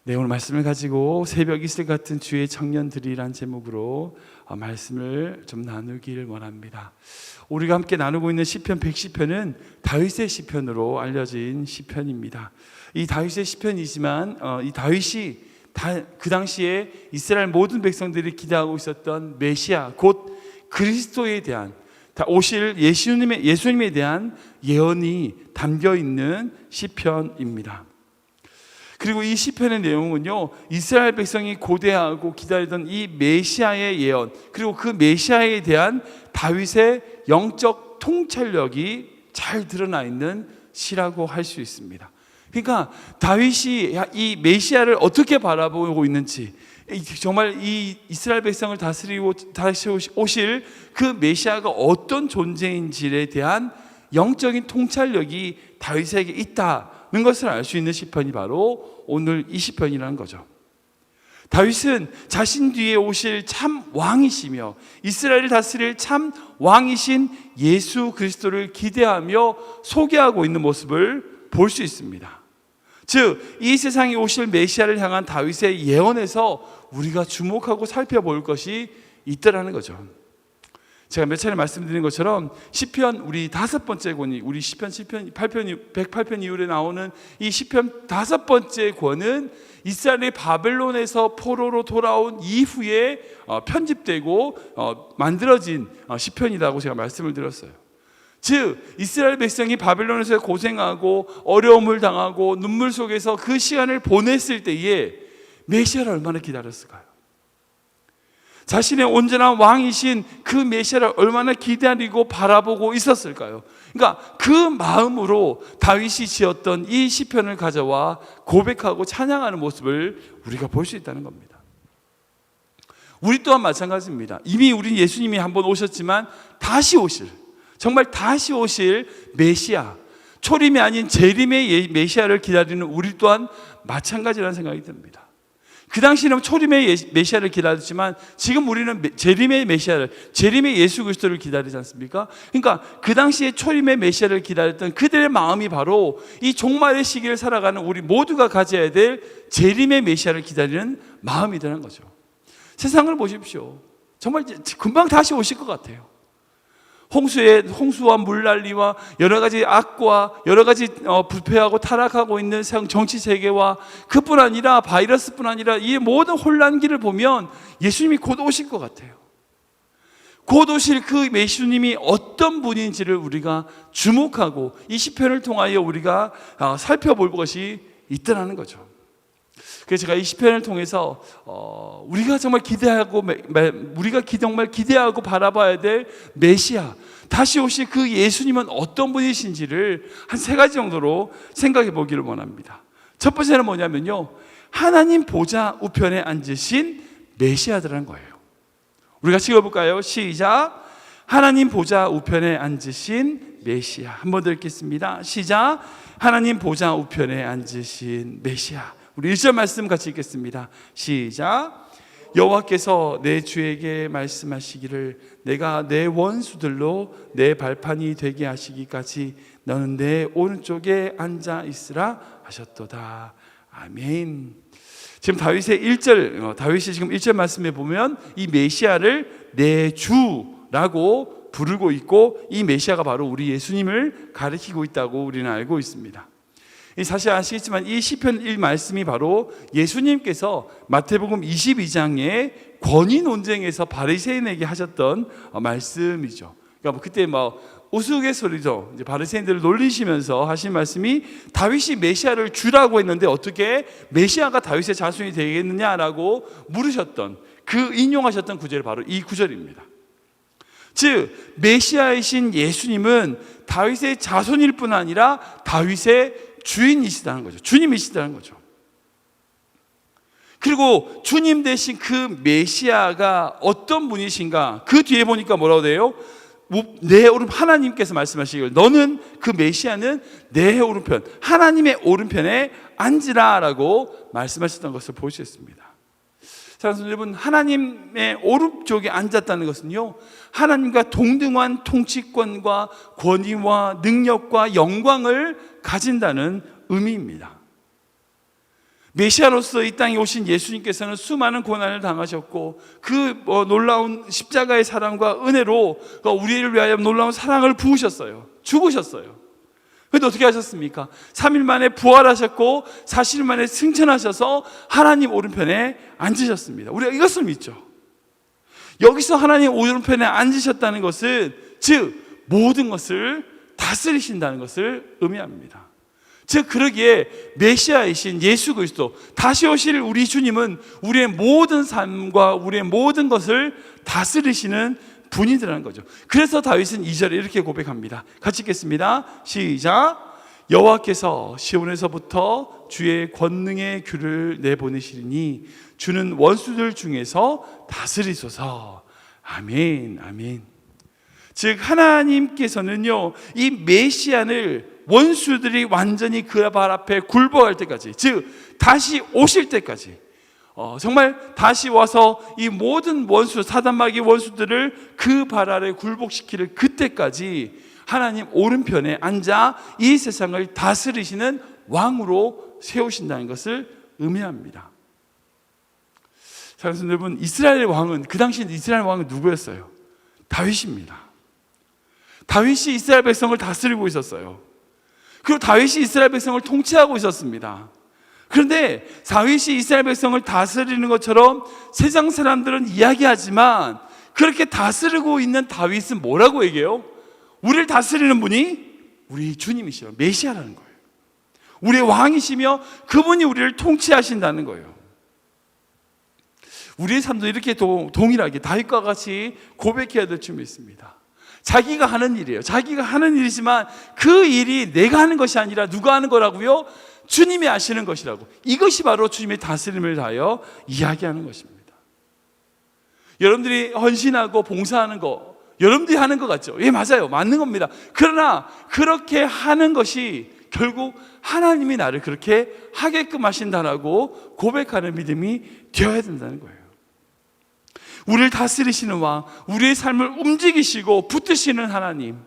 네, 오늘 말씀을 가지고 새벽 이슬 같은 주의 청년들이란 제목으로 말씀을 좀 나누기를 원합니다. 우리가 함께 나누고 있는 시편 110편은 다윗의 시편으로 알려진 시편입니다. 이 다윗의 시편이지만 이 다윗이 그 당시에 이스라엘 모든 백성들이 기대하고 있었던 메시아 곧 그리스도에 대한 오실 예수님에 대한 예언이 담겨 있는 시편입니다. 그리고 이 시편의 내용은요, 이스라엘 백성이 고대하고 기다리던 이 메시아의 예언, 그리고 그 메시아에 대한 다윗의 영적 통찰력이 잘 드러나 있는 시라고 할 수 있습니다. 그러니까 다윗이 이 메시아를 어떻게 바라보고 있는지, 정말 이 이스라엘 백성을 다스리고 다시 오실 그 메시아가 어떤 존재인지에 대한 영적인 통찰력이 다윗에게 있다는 것을 알 수 있는 시편이 바로 오늘 이 시편이라는 거죠. 다윗은 자신 뒤에 오실 참 왕이시며 이스라엘을 다스릴 참 왕이신 예수 그리스도를 기대하며 소개하고 있는 모습을 볼 수 있습니다. 즉, 이 세상에 오실 메시아를 향한 다윗의 예언에서 우리가 주목하고 살펴볼 것이 있더라는 거죠. 제가 몇 차례 말씀드린 것처럼 시편 우리 5번째 권이 우리 시편 108편 이후에 나오는 이 시편 5번째 권은 이스라엘이 바벨론에서 포로로 돌아온 이후에 편집되고 만들어진 시편이라고 제가 말씀을 드렸어요. 즉, 이스라엘 백성이 바벨론에서 고생하고 어려움을 당하고 눈물 속에서 그 시간을 보냈을 때에 메시아를 얼마나 기다렸을까요? 자신의 온전한 왕이신 그 메시아를 얼마나 기다리고 바라보고 있었을까요? 그러니까 그 마음으로 다윗이 지었던 이 시편을 가져와 고백하고 찬양하는 모습을 우리가 볼 수 있다는 겁니다. 우리 또한 마찬가지입니다. 이미 우리 예수님이 한번 오셨지만 다시 오실, 정말 다시 오실 메시아, 초림이 아닌 재림의 메시아를 기다리는 우리 또한 마찬가지라는 생각이 듭니다. 그 당시에는 초림의 메시아를 기다렸지만 지금 우리는 재림의 메시아를, 재림의 예수 그리스도를 기다리지 않습니까? 그러니까 그 당시에 초림의 메시아를 기다렸던 그들의 마음이 바로 이 종말의 시기를 살아가는 우리 모두가 가져야 될 재림의 메시아를 기다리는 마음이라는 거죠. 세상을 보십시오. 정말 금방 다시 오실 것 같아요. 홍수와 물난리와 여러 가지 악과 여러 가지 부패하고 타락하고 있는 정치 세계와 그뿐 아니라 바이러스뿐 아니라 이 모든 혼란기를 보면 예수님이 곧 오실 것 같아요. 곧 오실 그 예수님이 어떤 분인지를 우리가 주목하고 이 시편을 통하여 우리가 살펴볼 것이 있더라는 거죠. 그래서 제가 이 시편을 통해서 우리가 정말 정말 기대하고 바라봐야 될 메시아, 다시 오실 그 예수님은 어떤 분이신지를 한 3가지 정도로 생각해 보기를 원합니다. 첫 번째는 뭐냐면요, 하나님 보좌 우편에 앉으신 메시아라는 거예요. 우리가 읽어볼까요? 시작. 하나님 보좌 우편에 앉으신 메시아. 한 번 더 읽겠습니다. 시작. 하나님 보좌 우편에 앉으신 메시아. 우리 1절 말씀 같이 읽겠습니다. 시작. 여호와께서 내 주에게 말씀하시기를 내가 내 원수들로 내 발판이 되게 하시기까지 너는 내 오른쪽에 앉아 있으라 하셨도다. 아멘. 지금 다윗이 지금 1절 말씀에 보면 이 메시아를 내 주라고 부르고 있고 이 메시아가 바로 우리 예수님을 가리키고 있다고 우리는 알고 있습니다. 사실 아시겠지만 이 시편 1 말씀이 바로 예수님께서 마태복음 22장의 권위 논쟁에서 바리새인에게 하셨던 말씀이죠. 그러니까 그때 우스갯소리죠. 이제 바리새인들을 놀리시면서 하신 말씀이 다윗이 메시아를 주라고 했는데 어떻게 메시아가 다윗의 자손이 되겠느냐라고 물으셨던 그 인용하셨던 구절이 바로 이 구절입니다. 즉 메시아이신 예수님은 다윗의 자손일 뿐 아니라 다윗의 주인이시다는 거죠. 주님이시다는 거죠. 그리고 주님 대신 그 메시아가 어떤 분이신가? 그 뒤에 보니까 뭐라고 돼요? 내 오른편, 하나님께서 말씀하시길 너는 그 메시아는 내 오른편, 하나님의 오른편에 앉으라라고 말씀하셨던 것을 볼 수 있습니다. 사랑하는 여러분, 하나님의 오른쪽에 앉았다는 것은요, 하나님과 동등한 통치권과 권위와 능력과 영광을 가진다는 의미입니다. 메시아로서 이 땅에 오신 예수님께서는 수많은 고난을 당하셨고 그 놀라운 십자가의 사랑과 은혜로 우리를 위하여 놀라운 사랑을 부으셨어요. 죽으셨어요. 그런데 어떻게 하셨습니까? 3일 만에 부활하셨고 40일 만에 승천하셔서 하나님 오른편에 앉으셨습니다. 우리가 이것을 믿죠. 여기서 하나님 오른편에 앉으셨다는 것은 즉 모든 것을 다스리신다는 것을 의미합니다. 즉 그러기에 메시아이신 예수 그리스도, 다시 오실 우리 주님은 우리의 모든 삶과 우리의 모든 것을 다스리시는 분이라는 거죠. 그래서 다윗은 2절에 이렇게 고백합니다. 같이 읽겠습니다. 시작. 여호와께서 시온에서부터 주의 권능의 규를 내보내시리니 주는 원수들 중에서 다스리소서. 아멘, 아멘. 즉 하나님께서는요, 이 메시아를 원수들이 완전히 그 발 앞에 굴복할 때까지, 즉 다시 오실 때까지, 정말 다시 와서 이 모든 원수, 사단마귀 원수들을 그 발 아래 굴복시키는 그때까지 하나님 오른편에 앉아 이 세상을 다스리시는 왕으로 세우신다는 것을 의미합니다. 사랑하는 여러분, 이스라엘 왕은, 그 당시 이스라엘 왕은 누구였어요? 다윗입니다. 다윗이 이스라엘 백성을 다스리고 있었어요. 그리고 다윗이 이스라엘 백성을 통치하고 있었습니다. 그런데 다윗이 이스라엘 백성을 다스리는 것처럼 세상 사람들은 이야기하지만 그렇게 다스리고 있는 다윗은 뭐라고 얘기해요? 우리를 다스리는 분이 우리 주님이시여, 메시아라는 거예요. 우리의 왕이시며 그분이 우리를 통치하신다는 거예요. 우리의 삶도 이렇게 동일하게 다윗과 같이 고백해야 될 점이 있습니다. 자기가 하는 일이에요. 자기가 하는 일이지만 그 일이 내가 하는 것이 아니라 누가 하는 거라고요? 주님이 하시는 것이라고. 이것이 바로 주님의 다스림을 다하여 이야기하는 것입니다. 여러분들이 헌신하고 봉사하는 거, 여러분들이 하는 것 같죠? 예, 맞아요. 맞는 겁니다. 그러나 그렇게 하는 것이 결국 하나님이 나를 그렇게 하게끔 하신다라고 고백하는 믿음이 되어야 된다는 거예요. 우리를 다스리시는 왕, 우리의 삶을 움직이시고 붙드시는 하나님,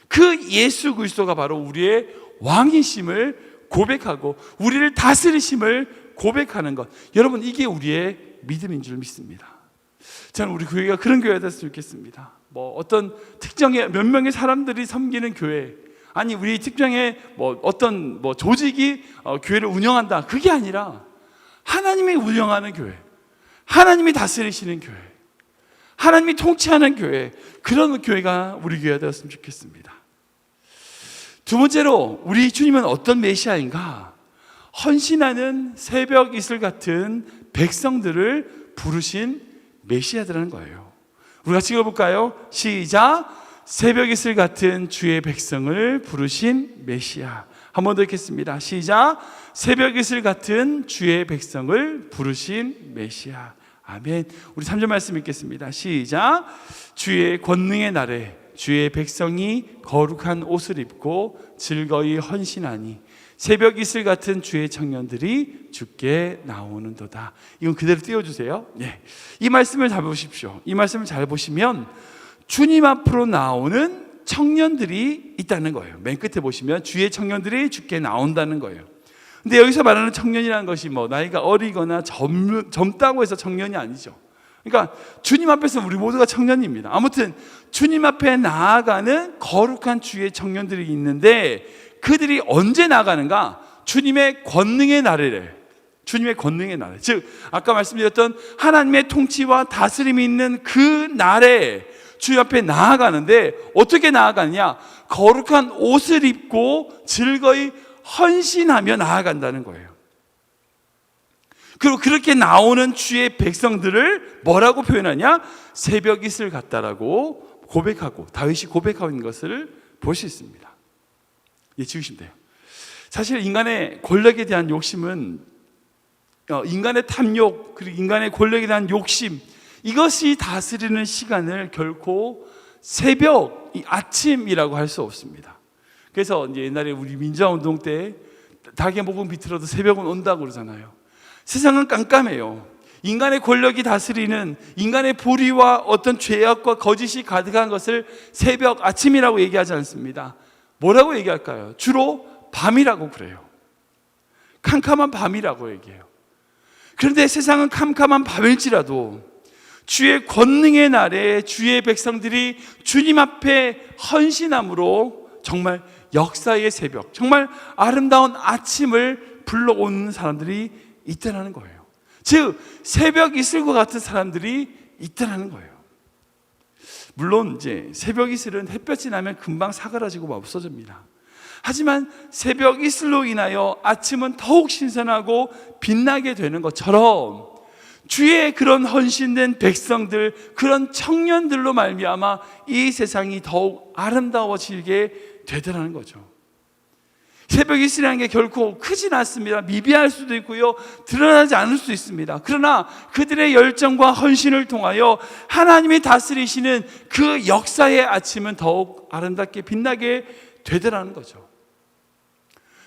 그 예수 그리스도가 바로 우리의 왕이심을 고백하고 우리를 다스리심을 고백하는 것, 여러분 이게 우리의 믿음인 줄 믿습니다. 저는 우리 교회가 그런 교회가 됐으면 좋겠습니다. 어떤 특정의 몇 명의 사람들이 섬기는 교회, 아니 우리 특정의 어떤 조직이 교회를 운영한다, 그게 아니라 하나님이 운영하는 교회, 하나님이 다스리시는 교회, 하나님이 통치하는 교회, 그런 교회가 우리 교회가 되었으면 좋겠습니다. 두 번째로 우리 주님은 어떤 메시아인가? 헌신하는 새벽 이슬 같은 백성들을 부르신 메시아들라는 거예요. 우리 같이 읽어볼까요? 시작. 새벽 이슬 같은 주의 백성을 부르신 메시아. 한 번 더 읽겠습니다. 시작. 새벽 이슬 같은 주의 백성을 부르신 메시아. 아멘. 우리 3절 말씀 읽겠습니다. 시작. 주의 권능의 날에 주의 백성이 거룩한 옷을 입고 즐거이 헌신하니 새벽 이슬 같은 주의 청년들이 주께 나오는도다. 이건 그대로 띄워주세요. 네. 이 말씀을 잘 보십시오. 이 말씀을 잘 보시면 주님 앞으로 나오는 청년들이 있다는 거예요. 맨 끝에 보시면 주의 청년들이 주께 나온다는 거예요. 근데 여기서 말하는 청년이라는 것이 나이가 어리거나 젊다고 해서 청년이 아니죠. 그러니까 주님 앞에서 우리 모두가 청년입니다. 아무튼 주님 앞에 나아가는 거룩한 주의 청년들이 있는데 그들이 언제 나가는가? 주님의 권능의 날이래. 주님의 권능의 날. 즉 아까 말씀드렸던 하나님의 통치와 다스림이 있는 그 날에 주님 앞에 나아가는데 어떻게 나아가느냐? 거룩한 옷을 입고 즐거이 헌신하며 나아간다는 거예요. 그리고 그렇게 나오는 주의 백성들을 뭐라고 표현하냐? 새벽 이슬 같다라고 고백하고, 다윗이 고백하고 있는 것을 볼 수 있습니다. 예, 지우시면 돼요. 사실 인간의 권력에 대한 욕심은 인간의 탐욕, 그리고 인간의 권력에 대한 욕심, 이것이 다스리는 시간을 결코 새벽, 아침이라고 할 수 없습니다. 그래서 이제 옛날에 우리 민주화운동 때 닭의 목은 비틀어도 새벽은 온다고 그러잖아요. 세상은 깜깜해요. 인간의 권력이 다스리는, 인간의 불의와 어떤 죄악과 거짓이 가득한 것을 새벽, 아침이라고 얘기하지 않습니다. 뭐라고 얘기할까요? 주로 밤이라고 그래요. 캄캄한 밤이라고 얘기해요. 그런데 세상은 캄캄한 밤일지라도 주의 권능의 날에 주의 백성들이 주님 앞에 헌신함으로 정말 역사의 새벽, 정말 아름다운 아침을 불러오는 사람들이 있다는 거예요. 즉 새벽 이슬과 같은 사람들이 있다는 거예요. 물론 이제 새벽 이슬은 햇볕이 나면 금방 사그라지고 없어집니다. 하지만 새벽 이슬로 인하여 아침은 더욱 신선하고 빛나게 되는 것처럼 주의 그런 헌신된 백성들, 그런 청년들로 말미암아 이 세상이 더욱 아름다워지게 되더라는 거죠. 새벽 이슬이라는 게 결코 크진 않습니다. 미비할 수도 있고요, 드러나지 않을 수도 있습니다. 그러나 그들의 열정과 헌신을 통하여 하나님이 다스리시는 그 역사의 아침은 더욱 아름답게 빛나게 되더라는 거죠.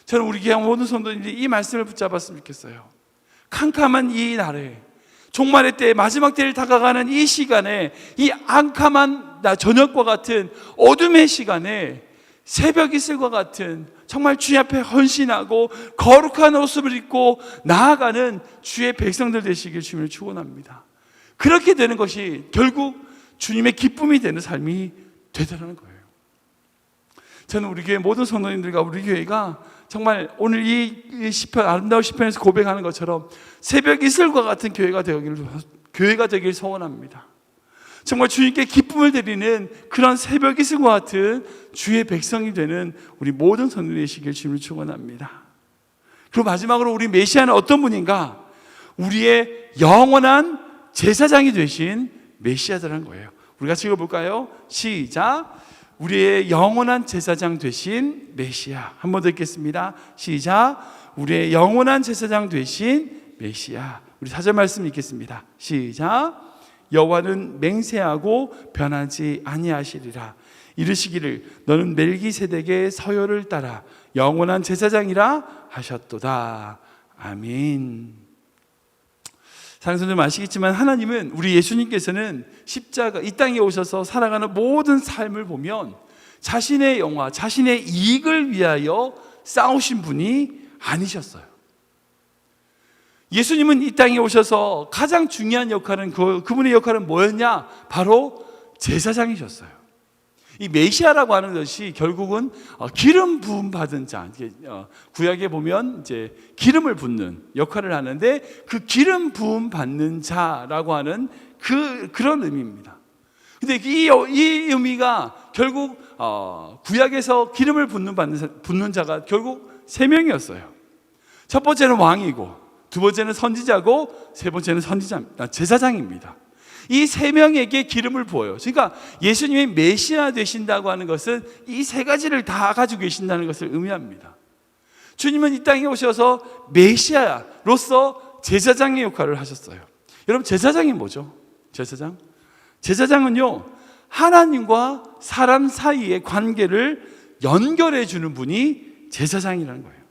저는 우리 교회 모든 성도님들이 이 말씀을 붙잡았으면 좋겠어요. 캄캄한 이 날에, 종말의 때, 마지막 때를 다가가는 이 시간에, 이 캄캄한 저녁과 같은 어둠의 시간에 새벽 이슬과 같은 정말 주님 앞에 헌신하고 거룩한 옷을 입고 나아가는 주의 백성들 되시길 주님을 축원합니다. 그렇게 되는 것이 결국 주님의 기쁨이 되는 삶이 되더라는 거예요. 저는 우리 교회 모든 성도님들과 우리 교회가 정말 오늘 이 시편, 아름다운 시편에서 고백하는 것처럼 새벽 이슬과 같은 교회가 되길 소원합니다. 정말 주님께 기쁨을 드리는 그런 새벽 이슬과 같은 주의 백성이 되는 우리 모든 성도들 되시길 주님을 축원합니다. 그리고 마지막으로 우리 메시아는 어떤 분인가? 우리의 영원한 제사장이 되신 메시아라는 거예요. 우리가 읽어볼까요? 시작. 우리의 영원한 제사장 되신 메시아. 한 번 더 읽겠습니다. 시작. 우리의 영원한 제사장 되신 메시아. 우리 4절 말씀 읽겠습니다. 시작. 여호와는 맹세하고 변하지 아니하시리라. 이르시기를 너는 멜기세덱의 서열을 따라 영원한 제사장이라 하셨도다. 아멘. 사랑하는 성도님 아시겠지만 하나님은, 우리 예수님께서는 십자가 이 땅에 오셔서 살아가는 모든 삶을 보면 자신의 영화, 자신의 이익을 위하여 싸우신 분이 아니셨어요. 예수님은 이 땅에 오셔서 가장 중요한 역할은 그분의 역할은 뭐였냐? 바로 제사장이셨어요. 이 메시아라고 하는 것이 결국은 기름 부음 받은 자, 구약에 보면 이제 기름을 붓는 역할을 하는데 그 기름 부음 받는 자라고 하는 그런 의미입니다. 근데 이 의미가 결국 구약에서 기름을 붓는 자가 결국 3명이었어요. 첫 번째는 왕이고, 두 번째는 선지자고, 세 번째는 제사장입니다. 이 3명에게 기름을 부어요. 그러니까 예수님이 메시아 되신다고 하는 것은 이 3가지를 다 가지고 계신다는 것을 의미합니다. 주님은 이 땅에 오셔서 메시아로서 제사장의 역할을 하셨어요. 여러분, 제사장이 뭐죠? 제사장은요, 하나님과 사람 사이의 관계를 연결해 주는 분이 제사장이라는 거예요.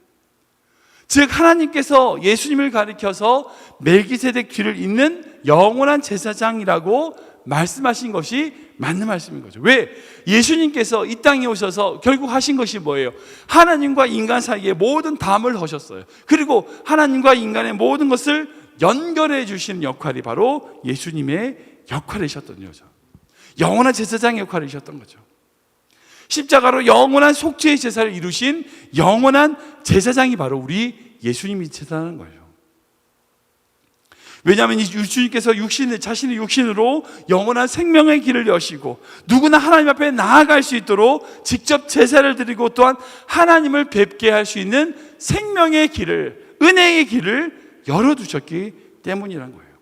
즉 하나님께서 예수님을 가리켜서 멜기세덱 귀를 잇는 영원한 제사장이라고 말씀하신 것이 맞는 말씀인 거죠. 왜? 예수님께서 이 땅에 오셔서 결국 하신 것이 뭐예요? 하나님과 인간 사이에 모든 담을 허셨어요. 그리고 하나님과 인간의 모든 것을 연결해 주시는 역할이 바로 예수님의 역할이셨던 거죠. 영원한 제사장의 역할이셨던 거죠. 십자가로 영원한 속죄의 제사를 이루신 영원한 제사장이 바로 우리 예수님이시라는 거예요. 왜냐하면 이 주님께서 자신의 육신으로 영원한 생명의 길을 여시고 누구나 하나님 앞에 나아갈 수 있도록 직접 제사를 드리고 또한 하나님을 뵙게 할 수 있는 생명의 길을, 은혜의 길을 열어두셨기 때문이란 거예요.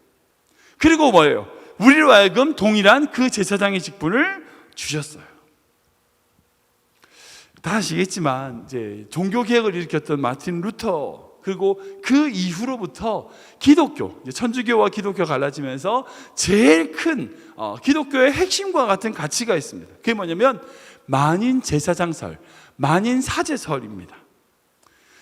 그리고 뭐예요? 우리로 하여금 동일한 그 제사장의 직분을 주셨어요. 다 아시겠지만 이제 종교 개혁을 일으켰던 마틴 루터, 그리고 그 이후로부터 기독교, 천주교와 기독교가 갈라지면서 제일 큰 기독교의 핵심과 같은 가치가 있습니다. 그게 뭐냐면 만인 제사장설, 만인 사제설입니다.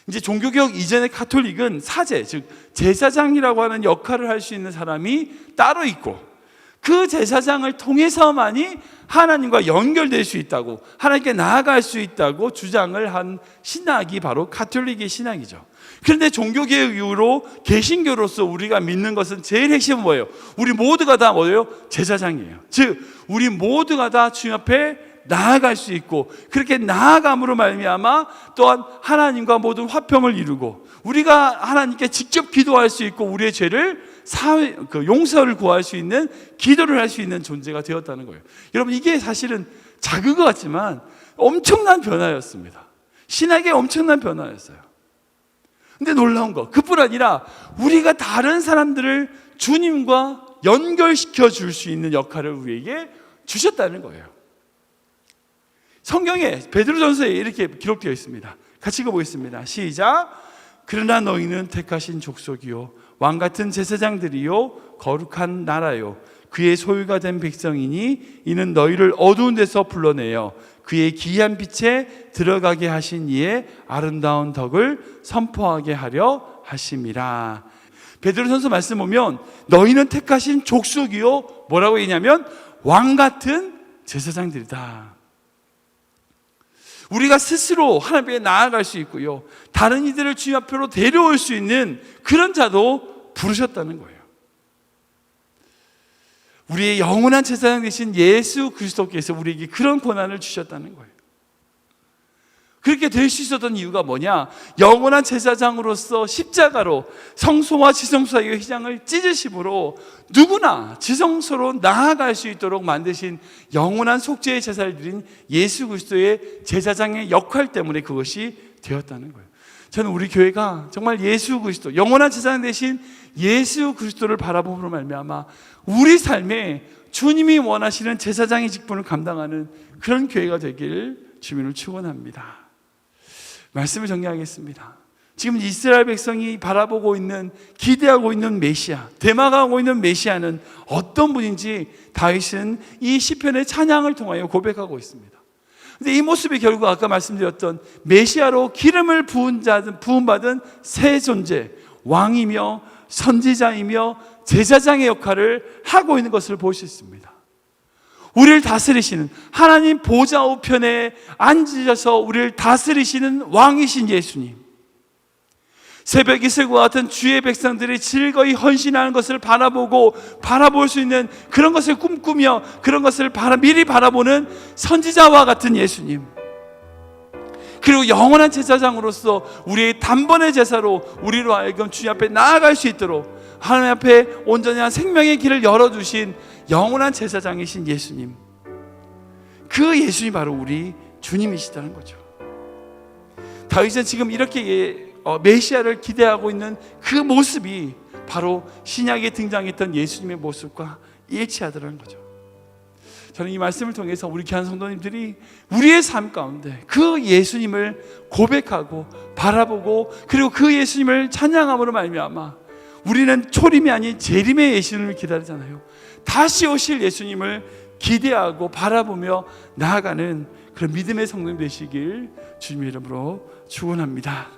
이제 종교개혁 이전의 가톨릭은 사제, 즉 제사장이라고 하는 역할을 할 수 있는 사람이 따로 있고 그 제사장을 통해서만이 하나님과 연결될 수 있다고, 하나님께 나아갈 수 있다고 주장을 한 신학이 바로 가톨릭의 신학이죠. 그런데 종교개혁 이후로 개신교로서 우리가 믿는 것은 제일 핵심은 뭐예요? 우리 모두가 다 뭐예요? 제사장이에요. 즉 우리 모두가 다 주님 앞에 나아갈 수 있고, 그렇게 나아감으로 말미암아 또한 하나님과 모든 화평을 이루고 우리가 하나님께 직접 기도할 수 있고 우리의 죄를 용서를 구할 수 있는 기도를 할 수 있는 존재가 되었다는 거예요. 여러분, 이게 사실은 작은 것 같지만 엄청난 변화였습니다. 신학의 엄청난 변화였어요. 근데 놀라운 거, 그뿐 아니라 우리가 다른 사람들을 주님과 연결시켜 줄 수 있는 역할을 우리에게 주셨다는 거예요. 성경에 베드로전서에 이렇게 기록되어 있습니다. 같이 읽어보겠습니다. 시작. 그러나 너희는 택하신 족속이요 왕같은 제사장들이요 거룩한 나라요 그의 소유가 된 백성이니 이는 너희를 어두운 데서 불러내어 그의 기이한 빛에 들어가게 하신 이의 아름다운 덕을 선포하게 하려 하심이라. 베드로전서 말씀 보면 너희는 택하신 족속이요 뭐라고 했냐면 왕같은 제사장들이다. 우리가 스스로 하나님께 나아갈 수 있고요, 다른 이들을 주님 앞으로 데려올 수 있는 그런 자도 부르셨다는 거예요. 우리의 영원한 제사장 되신 예수 그리스도께서 우리에게 그런 권한을 주셨다는 거예요. 그렇게 될 수 있었던 이유가 뭐냐? 영원한 제사장으로서 십자가로 성소와 지성소 사이의 휘장을 찢으심으로 누구나 지성소로 나아갈 수 있도록 만드신 영원한 속죄의 제사를 드린 예수 그리스도의 제사장의 역할 때문에 그것이 되었다는 거예요. 저는 우리 교회가 정말 예수 그리스도, 영원한 제사장 되신 예수 그리스도를 바라봄으로 말미암아 우리 삶에 주님이 원하시는 제사장의 직분을 감당하는 그런 교회가 되길 주님을 축원합니다. 말씀을 정리하겠습니다. 지금 이스라엘 백성이 바라보고 있는, 기대하고 있는 메시아, 대마하고 있는 메시아는 어떤 분인지 다윗은 이 시편의 찬양을 통하여 고백하고 있습니다. 근데 이 모습이 결국 아까 말씀드렸던 메시아로 기름을 부음받은 새 존재, 왕이며 선지자이며 제사장의 역할을 하고 있는 것을 볼 수 있습니다. 우리를 다스리시는, 하나님 보좌 우편에 앉으셔서 우리를 다스리시는 왕이신 예수님, 새벽 이슬과 같은 주의 백성들이 즐거이 헌신하는 것을 바라볼 수 있는 그런 것을 꿈꾸며 그런 것을 미리 바라보는 선지자와 같은 예수님, 그리고 영원한 제사장으로서 우리의 단번의 제사로 우리로 하여금 주님 앞에 나아갈 수 있도록 하나님 앞에 온전한 생명의 길을 열어주신 영원한 제사장이신 예수님, 그 예수님이 바로 우리 주님이시다는 거죠. 다윗은 지금 이렇게 메시아를 기대하고 있는 그 모습이 바로 신약에 등장했던 예수님의 모습과 일치하더라는 거죠. 저는 이 말씀을 통해서 우리 귀한 성도님들이 우리의 삶 가운데 그 예수님을 고백하고 바라보고 그리고 그 예수님을 찬양함으로 말미암아 우리는 초림이 아닌 재림의 예수님을 기다리잖아요. 다시 오실 예수님을 기대하고 바라보며 나아가는 그런 믿음의 성도님 되시길 주님의 이름으로 축원합니다.